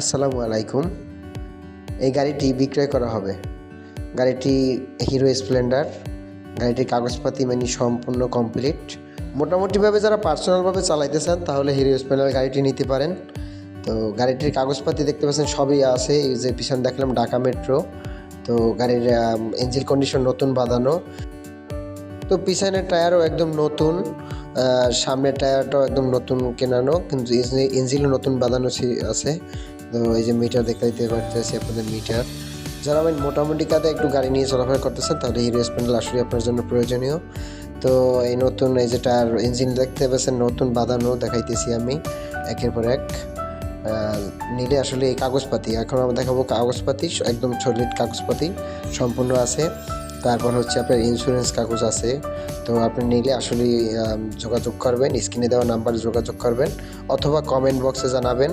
আসসালামু আলাইকুম। এই গাড়িটি বিক্রয় করা হবে। গাড়িটি হিরো স্প্লেন্ডার। গাড়িটির কাগজপাতি সম্পূর্ণ কমপ্লিট। মোটামুটিভাবে যারা পার্সোনালভাবে চালাইতে চান তাহলে হিরো স্প্লেন্ডার গাড়িটি নিতে পারেন। তো গাড়িটির কাগজপাতি দেখতে পাচ্ছেন সবই আছে। এই যে পিছনে দেখলাম ঢাকা মেট্রো। তো গাড়ির ইঞ্জিন কন্ডিশন নতুন বাঁধানো। তো পিছনের টায়ারও একদম নতুন, সামনের টায়ারটাও একদম নতুন কেনানো, কিন্তু ইঞ্জিনও নতুন বাঁধানো আছে। তো এই যে মিটার দেখতে পারতেছি আপনাদের মিটার। যারা মোটামুটি কাজে একটু গাড়ি নিয়ে চলাফেরা করতেছেন তাহলে হিরো স্প্লেন্ডার আসলে আপনার জন্য প্রয়োজনীয়। তো এই নতুন এই যে টায়ার ইঞ্জিন দেখতে পাচ্ছেন নতুন বাঁধানো দেখাইতেছি আমি একের পর এক। নিলে আসলে এই কাগজপাতি এখন আমরা দেখাবো কাগজপাতি একদম সলিড কাগজপাতি সম্পূর্ণ আছে। তারপর হচ্ছে আপনার ইন্স্যুরেন্স কাগজ আছে। তো আপনি নিলে আসলে যোগাযোগ করবেন, স্ক্রিনে দেওয়া নাম্বারে যোগাযোগ করবেন অথবা কমেন্ট বক্সে জানাবেন।